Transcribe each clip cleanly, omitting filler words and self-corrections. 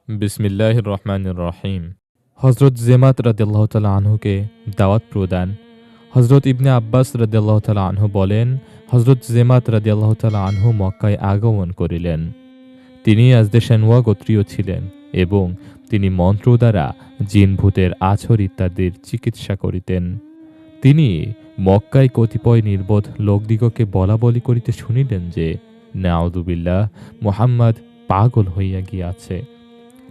বিসমিল্লাহির রহমানির রহিম। হজরত জেমাত রাদিয়াল্লাহু তাআলা আনহুকে দাওয়াত প্রদান। হজরত ইবনে আব্বাস রাদিয়াল্লাহু তাআলা আনহু বলেন, হজরত জেমাত রাদিয়াল্লাহু তাআলা আনহু মক্কায় আগমন করিলেন। তিনি আজদেশানুয়া গোত্রীয় ছিলেন এবং তিনি মন্ত্র দ্বারা জিন ভূতের আছর ইত্যাদির চিকিৎসা করিতেন। তিনি মক্কায় কতিপয় নির্বোধ লোকদিগকে বলাবলি করিতে শুনিলেন যে, নাউযুবিল্লাহ, মুহাম্মদ পাগল হইয়া গিয়াছে।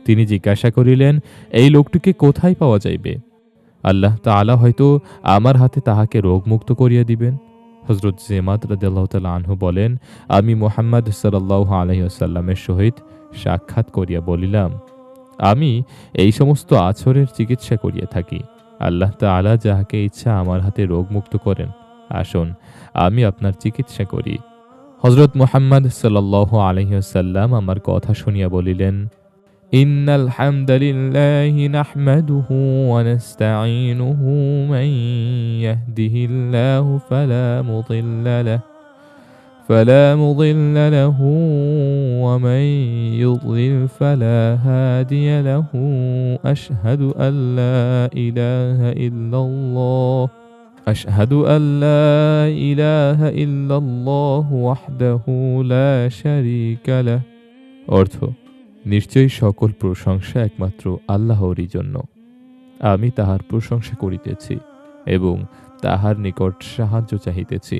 তিনি জিজ্ঞাসা করিলেন, এই লোকটিকে কোথায় পাওয়া যাইবে? আল্লাহ তাআলা হয়তো আমার হাতে তাহাকে রোগমুক্ত করিয়া দিবেন। হযরত জেমাত রাদিয়াল্লাহু তাআলা আনহু বলেন, আমি মুহাম্মদ সাল্লাল্লাহু আলাইহি ওয়াসাল্লামের সহিত সাক্ষাৎ করিয়া বলিলাম, আমি এই সমস্ত আছরের চিকিৎসা করিয়া থাকি। আল্লাহ তাআলা যাহাকে ইচ্ছা আমার হাতে রোগমুক্ত করেন। আসুন, আমি আপনার চিকিৎসা করি। হযরত মুহাম্মদ সাল্লাল্লাহু আলাইহি ওয়াসাল্লাম আমার কথা শুনিয়া বলিলেন, ইন্নাল হামদালিল্লাহি নাহমাদুহু ওয়া নাস্তাঈনুহু মান ইয়াহদিহিল্লাহু ফালা মুদিল্লা লাহু ওয়া মান ইউদ্লিল ফালা হাদিয়া লাহু। আশহাদু আল্লা ইলাহা ইল্লাল্লাহ আশহাদু আল্লা ইলাহা ইল্লাল্লাহ ওয়াহদাহু লা শারীকা লাহ। অর্থ: নিশ্চয়ই সকল প্রশংসা একমাত্র আল্লাহরই জন্য। আমি তাহার প্রশংসা করিতেছি এবং তাহার নিকট সাহায্য চাহিতেছি।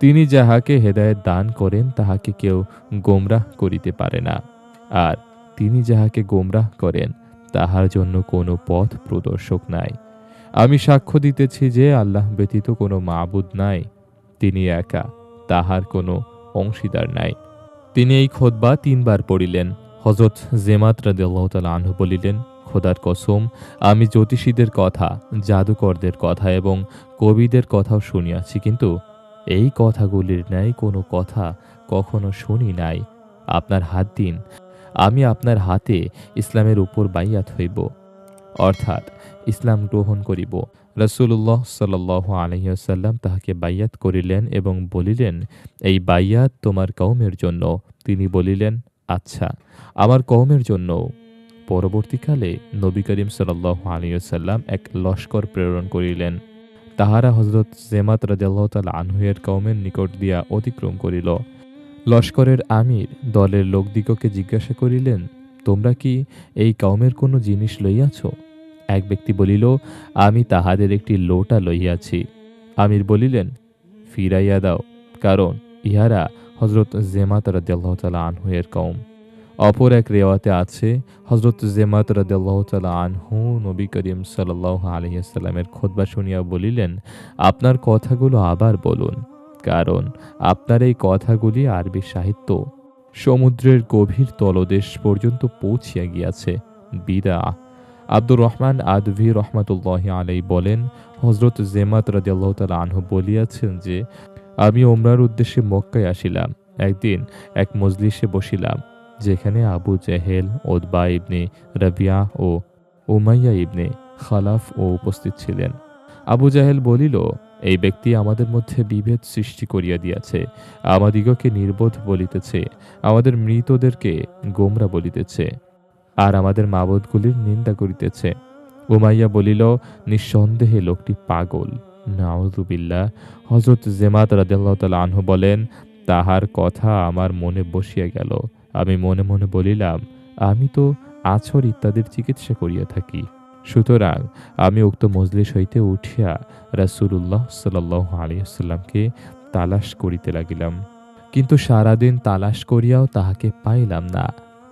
তিনি যাহাকে হেদায়েত দান করেন তাহাকে কেউ গোমরাহ করিতে পারে না, আর তিনি যাহাকে গোমরাহ করেন তাহার জন্য কোনো পথ প্রদর্শক নাই। আমি সাক্ষ্য দিতেছি যে আল্লাহ ব্যতীত কোনো মাবুদ নাই, তিনি একা, তাহার কোনো অংশীদার নাই। তিনি এই খুতবা ৩ বার পড়িলেন। হযরত জেমাত রাদিয়াল্লাহু তাআলা আনহু বলিলেন, খোদার কসম, আমি জ্যোতিষীদের কথা, জাদুকরদের কথা এবং কবিদের কথাও শুনিয়াছি, কিন্তু এই কথাগুলির ন্যায় কোনো কথা কখনো শুনি নাই। আপনার হাত দিন, আমি আপনার হাতে ইসলামের উপর বাইয়াত হইব, অর্থাৎ ইসলাম গ্রহণ করিব। রাসূলুল্লাহ সাল্লাল্লাহু আলাইহি ওয়াসাল্লাম তাহাকে বাইয়াত করিলেন এবং বলিলেন, এই বাইয়াত তোমার কওমের জন্য। তিনি বলিলেন, আচ্ছা, আমার কওমের জন্য। পরবর্তীকালে নবী করিম সাল্লাল্লাহু আলাইহি ওয়াসাল্লাম এক লস্কর প্রেরণ করিলেন। তাহারা হযরত জেমাত রাদিয়াল্লাহু তাআলা আনহু এর কওমের নিকট দিয়া অতিক্রম করিল। লস্করের আমির দলের লোকদিগকে জিজ্ঞাসা করিলেন, তোমরা কি এই কওমের কোনো জিনিস লইয়াছ? এক ব্যক্তি বলিল, আমি তাহাদের একটি লোটা লইয়াছি। আমির বলিলেন, ফিরাইয়া দাও, কারণ ইহারা হযরত জেমাত রাদিয়াল্লাহু তাআলা আনহু এর কওম। অপর এক রিওয়ায়াতে আছে, হযরত জেমাত রাদিয়াল্লাহু তাআলা আনহু নবী করিম সাল্লাল্লাহু আলাইহি ওয়াসাল্লামের খুতবা শুনিয়া বলিলেন, আপনার কথাগুলো আবার বলুন, কারণ আপনার এই কথাগুলি আরবি সাহিত্য সমুদ্রের গভীর তলদেশ পর্যন্ত পৌঁছিয়া গিয়াছে। বিদআহ। আব্দুর রহমান আদভী রহমাতুল্লাহি আলাইহি বলেন, হযরত জেমাত রাদিয়াল্লাহু তাআলা আনহু বলিয়াছেন যে, আমি উমরার উদ্দেশ্যে মক্কায় আসিলাম। একদিন এক মজলিসে বসিলাম, যেখানে আবু জেহেল, উতবা ইবনে রাবিয়া ও উমাইয়া ইবনে খালাফ ও উপস্থিত ছিলেন। আবু জাহেল বলিল, এই ব্যক্তি আমাদের মধ্যে বিভেদ সৃষ্টি করিয়া দিয়াছে, আমাদিগকে নির্বোধ বলিতেছে, আমাদের মৃতদেরকে গোমরা বলিতেছে, আর আমাদের মাবুদগুলির নিন্দা করিতেছে। উমাইয়া বলিল, নিঃসন্দেহে লোকটি পাগল। নাউযুবিল্লাহ। হযরত জেমাত রাদিয়াল্লাহু তাআলা আনহু বলেন, তাহার কথা আমার মনে বসিয়া গেল। আমি মনে মনে বলিলাম, আমি তো আছর ইত্যাদির চিকিৎসা করিয়া থাকি। সুতরাং আমি উক্ত মজলিস হইতে উঠিয়া রাসূলুল্লাহ সাল্লাল্লাহু আলাইহি ওয়াসাল্লামকে তালাশ করিতে লাগিলাম, কিন্তু সারাদিন তালাশ করিয়াও তাহাকে পাইলাম না।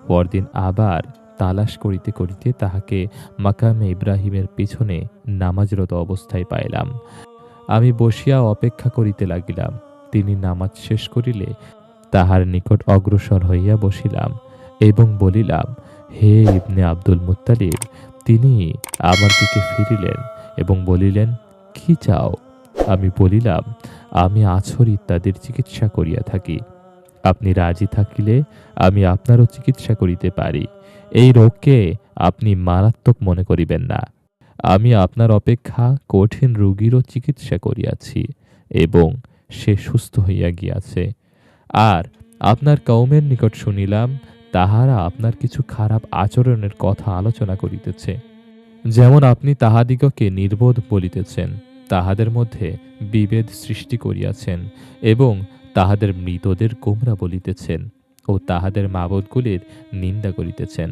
পরদিন আবার তালাশ করিতে করিতে তাহাকে মাকামে ইব্রাহিমের পিছনে নামাজরত অবস্থায় পাইলাম। আমি বসিয়া অপেক্ষা করিতে লাগিলাম। তিনি নামাজ শেষ করিলে তাহার নিকট অগ্রসর হইয়া বসিলাম এবং বলিলাম, হে ইবনে আব্দুল মুত্তালিব। তিনি আমার দিকে ফিরিলেন এবং বলিলেন, কি চাও? আমি বলিলাম, আমি আছর ইত্যাদির চিকিৎসা করিয়া থাকি। আপনি রাজি থাকিলে আমি আপনারও চিকিৎসা করিতে পারি। এই রোগকে আপনি মারাত্মক মনে করিবেন না। আমি আপনার অপেক্ষা কঠিন রোগীরও চিকিৎসা করিয়াছি এবং সে সুস্থ হইয়া গিয়াছে। আর আপনার কওমের নিকট শুনিলাম, তাহারা আপনার কিছু খারাপ আচরণের কথা আলোচনা করিতেছে। যেমন আপনি তাহাদিগকে নির্বোধ বলিতেছেন, তাহাদের মধ্যে বিভেদ সৃষ্টি করিয়াছেন এবং তাহাদের মৃতদের গোমরা বলিতেছেন ও তাহাদের মাবুদগুলির নিন্দা করিতেছেন।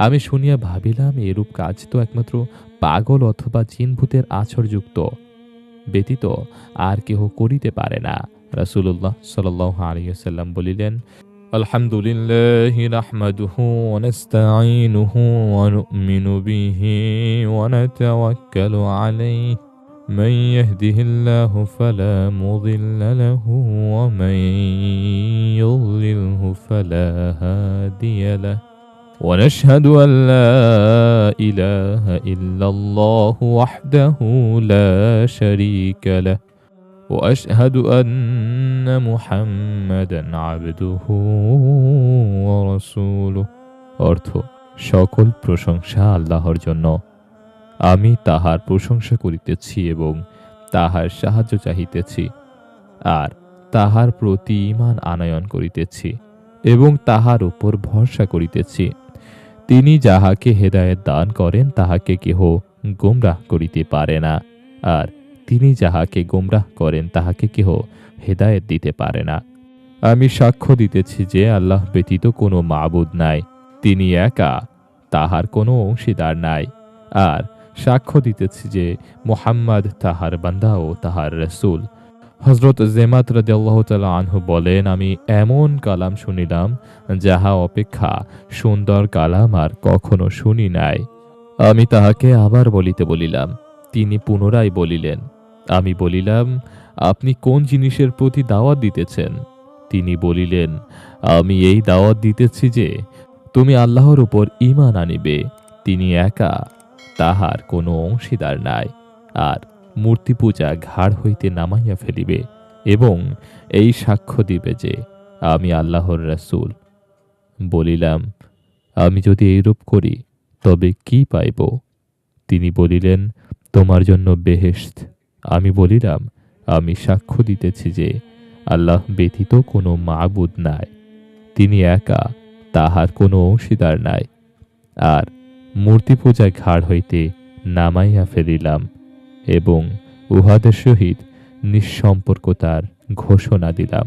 আমি শুনিয়া ভাবিলাম, এরূপ কাজ তো একমাত্র পাগল অথবা জিনভূতের আছরযুক্ত ব্যতীত আর কেহ করিতে পারে না। রাসূলুল্লাহ সাল্লাল্লাহু আলাইহি ওয়াসাল্লাম বলিলেন, আলহামদুলিল্লাহি নাহমাদুহু ওয়া নাস্তাঈনুহু ওয়া নু'মিনু বিহি ওয়া নাতাওয়াক্কালু আলাইহি মান ইয়াহদিহিল্লাহু ফালা মুদিল্লা লাহু ওয়া মান ইউদ্লিলহু ফালা হাদিয়া লাহু ওয়া নাশহাদু আল লা ইলাহা ইল্লাল্লাহু ওয়াহদাহু লা শারীকা লাহু وأشهد أن محمدا عبده ورسوله। অর্থ, সকল প্রশংসা আল্লাহর জন্য। আমি তাহার প্রশংসা করিতেছি এবং তাহার সাহায্য চাহিতেছি, আর তাহার প্রতি ঈমান আনয়ন করিতেছি এবং তাহার উপর ভরসা করিতেছি। তিনি যাহাকে হেদায়েত দান করেন তাহাকে কেহ গোমরাহ করিতে পারে না, আর তিনি যাহাকে গোমরাহ করেন তাহাকে কেহ হেদায়েত দিতে পারে না। আমি সাক্ষ্য দিতেছি যে আল্লাহ ব্যতীত কোনো মাবুদ নাই, তিনি একা, তাহার কোনো অংশীদার নাই। আর সাক্ষ্য দিতেছি যে মুহাম্মদ তাহার বান্দা ও তাহার রাসূল। হযরত যেমাত রাদিয়াল্লাহু তাআলা আনহু বলেন, আমি এমন কালাম শুনিলাম যাহা অপেক্ষা সুন্দর কালাম আর কখনো শুনি নাই। আমি তাহাকে আবার বলিতে বলিলাম, তিনি পুনরায় বলিলেন। আমি বলিলাম, আপনি কোন জিনিসের প্রতি দাওয়াত দিতেছেন? তিনি বলিলেন, আমি এই দাওয়াত দিতেছি যে তুমি আল্লাহর উপর ঈমান আনিবে, তিনি একা, তাহার কোনো অংশীদার নাই, আর মূর্তি পূজা ঘাড় হইতে নামাইয়া ফেলিবে এবং এই সাক্ষ্য দিবে যে আমি আল্লাহর রাসূল। বলিলাম, আমি যদি এইরূপ করি তবে কি পাইব? তিনি বলিলেন, তোমার জন্য বেহেশত। আমি বলিলাম, আমি সাক্ষ্য দিতেছি যে আল্লাহ ব্যতীত কোনো মাবুদ নাই, তিনি একা, তাহার কোনো অংশীদার নাই, আর মূর্তি পূজা ঘাড় হইতে নামাইয়া ফেলিলাম এবং উহাদের সহিত নিঃসম্পর্কতার ঘোষণা দিলাম।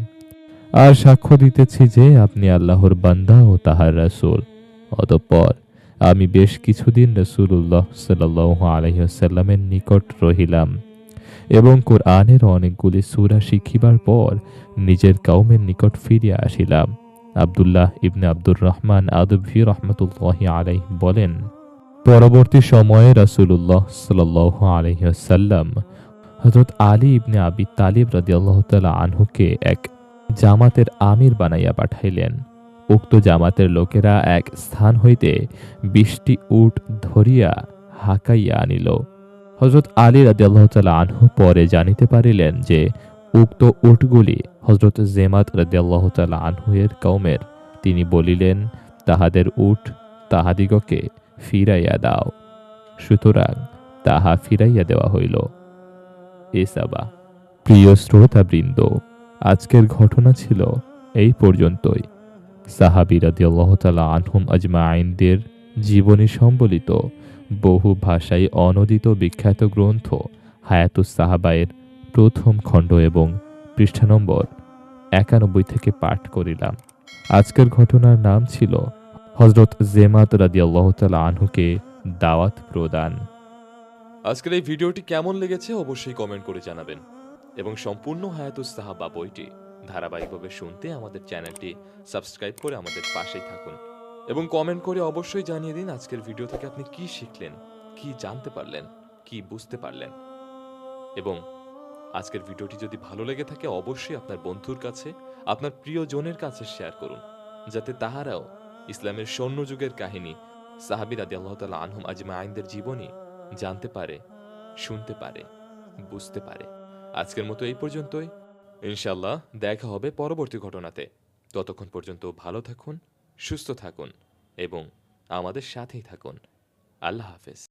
আর সাক্ষ্য দিতেছি যে আপনি আল্লাহর বান্দা ও তাহার রাসূল। অতঃপর আমি বেশ কিছুদিন রাসূলুল্লাহ সাল্লাল্লাহু আলাইহি ওয়াসাল্লামের নিকট রহিলাম এবং কোরআনের অনেকগুলি সূরা শিখিবার পর নিজের কওমের নিকট ফিরিয়া আসিলাম। আব্দুল্লাহ ইবনে আব্দুর রহমান আদভী রাহমাতুল্লাহি আলাইহি বলেন, পরবর্তী সময়ে রাসূলুল্লাহ সাল্লাল্লাহু আলাইহি ওয়াসাল্লাম হযরত আলী ইবনে আবি তালিব রাদিয়াল্লাহু তাআলা আনহুকে এক জামাতের আমির বানাইয়া পাঠাইলেন। উক্ত জামাতের লোকেরা এক স্থান হইতে 20টি উট ধরিয়া হাঁকাইয়া আনিল। হযরত আলী রাদিয়াল্লাহু তাআলা আনহু পরে জানিতে পারিলেন যে উক্ত উটগুলি হযরত যেমাত রাদিয়াল্লাহু তাআলা আনহু এর কওমের। তিনি বলিলেন, তাহাদের উট তাহাদিগকে ফিরাইয়া দাও। সুতরাং তাহা ফিরাইয়া দেওয়া হইল। এসাবা। প্রিয় শ্রোতাবৃন্দ, আজকের ঘটনা ছিল এই পর্যন্তই। সাহাবী রাদিয়াল্লাহু তাআলা আনহুম আজমাইনদের জীবনী সম্বলিত বহু ভাষায় অনূদিত বিখ্যাত গ্রন্থ হায়াতুস সাহাবায়ের প্রথম খণ্ড এবং পৃষ্ঠা নম্বর 91 থেকে পাঠ করিলাম। আজকের ঘটনার নাম ছিল হযরত যেমাত রাদিয়াল্লাহু তাআলা আনহুকে দাওয়াত প্রদান। আজকের এই ভিডিওটি কেমন লেগেছে অবশ্যই কমেন্ট করে জানাবেন এবং সম্পূর্ণ হায়াতুস সাহাবা বইটি ধারাবাহিকভাবে শুনতে আমাদের চ্যানেলটি সাবস্ক্রাইব করে আমাদের পাশেই থাকুন এবং কমেন্ট করে অবশ্যই জানিয়ে দিন আজকের ভিডিও থেকে আপনি কি শিখলেন, কি জানতে পারলেন, কি বুঝতে পারলেন। এবং আজকের ভিডিওটি যদি ভালো লেগে থাকে অবশ্যই আপনার বন্ধুর কাছে, আপনার প্রিয়জনের কাছে শেয়ার করুন, যাতে তাহারাও ইসলামের স্বর্ণযুগের কাহিনী সাহাবী রাদিয়াল্লাহু তাআলা আনহুম আজমাইনদের জীবনী জানতে পারে, শুনতে পারে, বুঝতে পারে। আজকের মতো এই পর্যন্তই। ইনশাআল্লাহ দেখা হবে পরবর্তী ঘটনাতে। ততক্ষণ পর্যন্ত ভালো থাকুন, সুস্থ থাকুন এবং আমাদের সাথেই থাকুন। আল্লাহ হাফেজ।